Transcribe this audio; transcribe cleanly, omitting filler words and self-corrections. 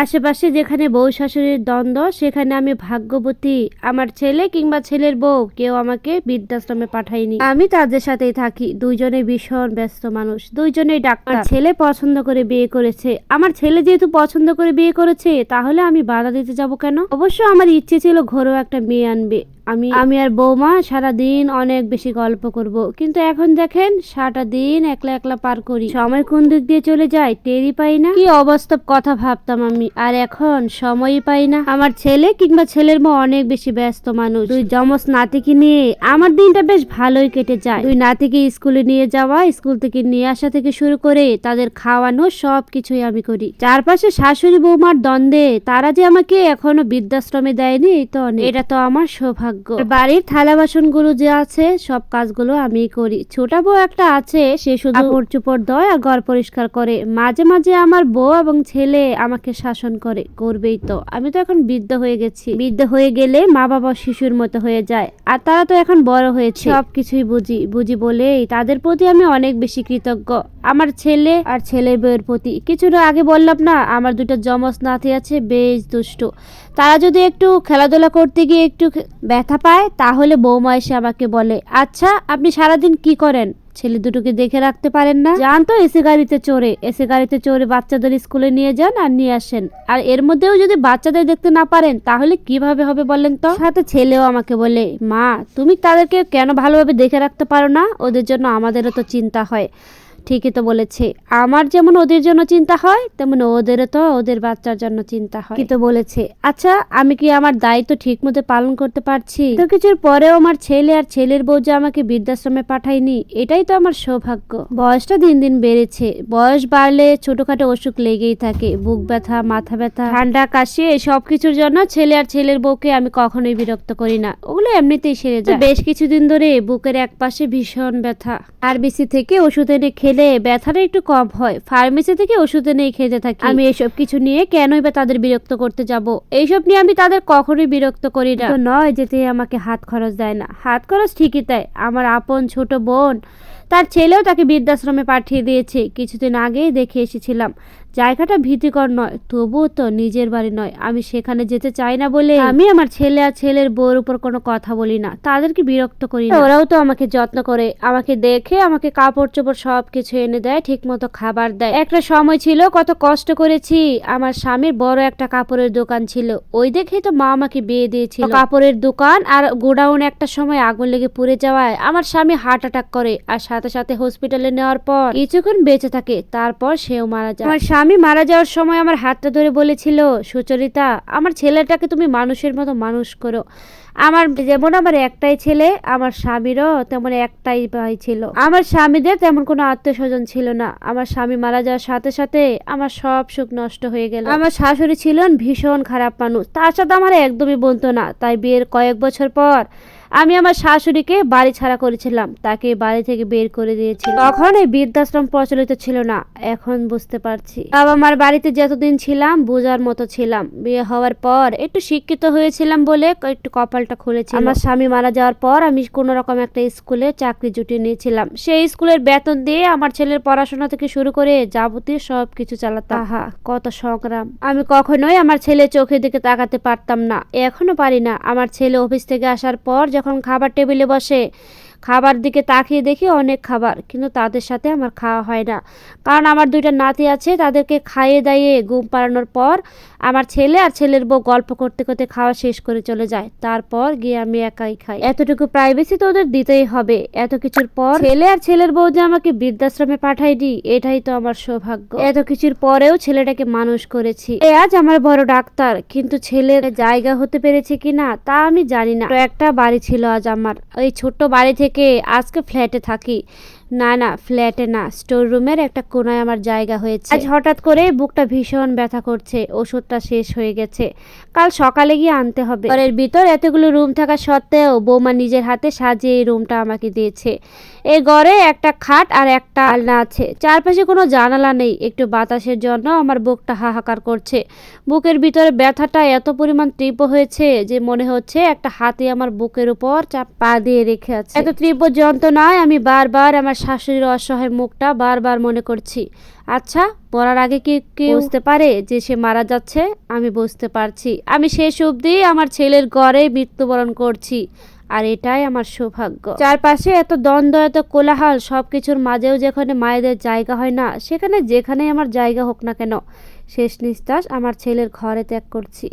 আশেপাশে যেখানে বউ শাশুড়ির দ্বন্দ্ব সেখানে আমি ভাগ্যবতী, আমার ছেলে কিংবা ছেলের বউ কেউ আমাকে বৃদ্ধাশ্রমে পাঠায়নি। আমি তাদের সাথেই থাকি। দুইজনে ভীষণ ব্যস্ত মানুষ, দুইজনেই ডাক্তার। ছেলে পছন্দ করে বিয়ে করেছে। আমার ছেলে যেহেতু পছন্দ করে বিয়ে করেছে তাহলে আমি বাধা দিতে যাব কেন? অবশ্য আমার ইচ্ছে ছিল ঘরেও একটা মেয়ে আনবে। আমি আর বৌমা সারাদিন অনেক বেশি গল্প করব, কিন্তু এখন দেখেন সারাটা দিন একলা একলা পার করি। সময় কোন দিক দিয়ে চলে যায় টেরই পাই না। কি অবাস্তব কথা ভাবতাম আমি, আর এখন সময়ই পাই না। আমার ছেলে কিংবা ছেলের মা অনেক বেশি ব্যস্ত মানুষ। দুই যমজ নাতিকে নিয়ে আমার দিনটা বেশ ভালোই কেটে যায়। দুই নাতিকে স্কুলে নিয়ে যাওয়া, স্কুল থেকে নিয়ে আসা থেকে শুরু করে তাদের খাওয়ানো সবকিছুই আমি করি। চারপাশে শাশুড়ি বৌমার দ্বন্দ্বে তারা যে আমাকে এখনো বৃদ্ধাশ্রমে দেয়নি এই তো অনেক। এটা তো আমার সৌভাগ্য। বাড়ির থালা বাসন গুলো যে আছে সব কাজগুলো আমি করি। ছোট বউ একটা আছে, সে শুধু কাপড় চোপড় ধোয় আর ঘর পরিষ্কার করে। মাঝে মাঝে আমার বউ এবং ছেলে আমাকে শাসন করে, করবেই তো। আমি তো এখন বৃদ্ধ হয়ে গেছি। বৃদ্ধ হয়ে গেলে মা বাবা শিশুর মতো হয়ে যায়, আর তারা তো এখন বড় হয়েছে, সবকিছুই বুঝি বলেই তাদের প্রতি আমি অনেক বেশি কৃতজ্ঞ। আমার ছেলে আর ছেলের বউয়ের প্রতি। কিছুটা আগে বললাম না, আমার দুটো যমজ নাতি আছে, বেশ দুষ্টু। তারা যদি একটু খেলাধুলা করতে গিয়ে একটু ব্যথা পায় তাহলে বৌমা এসে আমাকে বলে, আচ্ছা আপনি সারাদিন কি করেন? ছেলে দুটোকে দেখে রাখতে পারেন না? যান তো এসে গাড়িতে চড়ে বাচ্চাদের স্কুলে নিয়ে যান আর নিয়ে আসেন। আর এর মধ্যেও যদি বাচ্চাদের দেখতে না পারেন তাহলে কিভাবে হবে বলেন তো? সাথে ছেলেও আমাকে বলে, মা তুমি তাদেরকে কেন ভালোভাবে দেখে রাখতে পারো না? ওদের জন্য আমাদেরও তো চিন্তা হয়। ঠিকই তো বলেছে, আমার যেমন ওদের জন্য চিন্তা হয় তেমন ওদেরও তো ওদের বাচ্চার জন্য চিন্তা হয়। কি তো বলেছে। আচ্ছা আমি কি আমার দায়িত্ব ঠিক মতো পালন করতে পারছি? তো কিছুর পরেও আমার ছেলে আর ছেলের বউ যে আমাকে বৃদ্ধাশ্রমে পাঠায়নি, এটাই তো আমার সৌভাগ্য। বয়সটা দিন দিন বেড়েছে। বয়স বাড়লে ছোটখাটো অসুখ লেগেই থাকে, বুক ব্যথা, মাথা ব্যথা, ঠান্ডা, কাশি, এই সব কিছুর জন্য ছেলে আর ছেলের বউকে আমি কখনোই বিরক্ত করি না। ওগুলো এমনিতেই সেরে যায়। বেশ কিছুদিন ধরে বুকের এক পাশে ভীষণ ব্যথা। আরবিসি থেকে ওষুধ এনে খেলে ব্যথাটা একটু কম হয়। ফার্মেসি থেকে ওষুধ এনে খেতে থাকি। আমি এসব কিছু নিয়ে কেনই বা তাদের বিরক্ত করতে যাব? এইসব নিয়ে আমি তাদের কখনোই বিরক্ত করি না। তো নয় যেতে আমাকে হাত খরচ দেয় না। হাত খরচ ঠিকই দেয়। আমার আপন ছোট বোন, তার ছেলেও তাকে বৃদ্ধাশ্রমে পাঠিয়ে দিয়েছে। কিছুদিন আগেই দেখে এসেছিলাম। জায়গাটা ভীতিকর নয়, তবুও তো নিজের বাড়ি নয়। আমি সেখানে যেতে চাই না বলে আমি আমার ছেলে আর ছেলের বউর উপর কোনো কথা বলি না, তাদেরকে বিরক্ত করি না। ওরাও তো আমাকে যত্ন করে, আমাকে দেখে আমাকে কাপড় চোপড় সবকিছু এনে দেয়, ঠিক মতো খাবার দেয়। একটা সময় ছিল কত কষ্ট করেছি। আমার স্বামীর বড় একটা কাপড়ের দোকান ছিল, ওই দেখেই তো মা আমাকে বিয়ে দিয়েছিল। কাপড়ের দোকান আর গোডাউন একটা সময় আগুন লেগে পুড়ে যাওয়ায় আমার স্বামী হার্ট অ্যাটাক করে, আর সাথে সাথে হসপিটালে নেওয়ার পর কিছুক্ষণ বেঁচে থাকে, তারপর সেও মারা যায়। আমি মারা যাওয়ার সময় আমার হাতটা ধরে বলেছিল, সুচরিতা আমার ছেলেটাকে তুমি মানুষের মতো মানুষ করো। আমার যেমন আমার একটাই ছেলে, আমার স্বামীরও তেমন একটাই ভাই ছিল। আমার স্বামীদের তেমন কোনো আত্মীয় স্বজন ছিল না। আমার স্বামী মারা যাওয়ার সাথে সাথে আমার সব সুখ নষ্ট হয়ে গেল। আমার শাশুড়ি ছিলেন ভীষণ খারাপ মানুষ, তার সাথে আমার একদমই বনতো না। তাই বিয়ের কয়েক বছর পর আমি আমার শাশুড়িকে বাড়ি ছাড়া করেছিলাম, তাকে বাড়ি থেকে বের করে দিয়েছিল। তখন এই বৃদ্ধাশ্রম প্রচলিত ছিল না, এখন বুঝতে পারছি। বাবা মার বাড়িতে যতদিন ছিলাম বোঝার মতো ছিলাম। বিয়ে হওয়ার পর একটু শিক্ষিত হয়েছিলাম বলে একটু কপালটা খুলেছিল। আমার স্বামী মারা যাওয়ার পর আমি কোন রকম একটা স্কুলে চাকরি জুটিয়ে নিয়েছিলাম। সেই স্কুলের বেতন দিয়ে আমার ছেলের পড়াশোনা থেকে শুরু করে যাবতীয় সবকিছু চালাতাম। আহা কত সংগ্রাম! আমি কখনোই আমার ছেলে চোখের দিকে তাকাতে পারতাম না, এখনো পারি না। আমার ছেলে অফিস থেকে আসার পর যখন খাবার টেবিলে বসে, খাবার দিকে তাকিয়ে দেখি অনেক খাবার, কিন্তু তাদের সাথে আমার খাওয়া হয় না। কারণ আমার দুইটা নাতি আছে, তাদেরকে খাইয়ে দাইয়ে ঘুম পাড়ানোর পর আমার ছেলে আর ছেলের বউ গল্প করতে করতে খাওয়া শেষ করে চলে যায়, তারপর গিয়ে আমি একাই খাই। এতটুকু প্রাইভেসি তো ওদের দিতেই হবে। এত কিছুর পর ছেলে আর ছেলের বউ যে আমাকে বৃদ্ধাশ্রমে পাঠায়নি, এটাই তো আমার সৌভাগ্য। এত কিছুর পরেও ছেলেটাকে মানুষ করেছি। আজ আমার বড় ডাক্তার, কিন্তু ছেলের জায়গা হতে পেরেছে কিনা তা আমি জানি না। একটা বাড়ি ছিল আজ আমার, ওই ছোট্ট বাড়ি থেকে আজকে ফ্ল্যাটে থাকি। না ফ্ল্যাটে না, স্টোর রুমের একটা কোনায় আমার জায়গা হয়েছে। আজ হঠাৎ করে বুকটা ভীষণ ব্যথা করছে, ওষুধটা শেষ হয়ে গেছে, কাল সকালে গিয়ে আনতে হবে। ঘরের ভিতর এতগুলো রুম থাকা সত্ত্বেও বৌমা নিজের হাতে সাজিয়ে এই রুমটা আমাকে দিয়েছে। এই ঘরে একটা খাট আর একটা আলনা আছে, চারপাশে কোনো জানালা নেই। একটু বাতাসের জন্য আমার বুকটা হাহাকার করছে। বুকের ভিতরে ব্যথাটা এত পরিমাণ তীব্র হয়েছে যে মনে হচ্ছে একটা হাতি আমার বুকের উপর পা দিয়ে রেখে আছে। এত তীব্র যন্ত্রণায় আমি বারবার আমার শাশুড়ির অসহায় মুখটা বারবার মনে করছি। আচ্ছা, মরার আগে কি কেউ বুঝতে পারে যে সে মারা যাচ্ছে? আমি বুঝতে পারছি। আমি শেষ অবধি আমার ছেলের ঘরে মৃত্যুবরণ করছি, আর এটাই আমার সৌভাগ্য। চারপাশে এত দ্বন্দ্ব, এত কোলাহল, সবকিছুর মাঝেও যেখানে মায়েদের জায়গা হয় না, সেখানে যেখানেই আমার জায়গা হোক না কেন, শেষ নিঃশ্বাস আমার ছেলের ঘরে ত্যাগ করছি।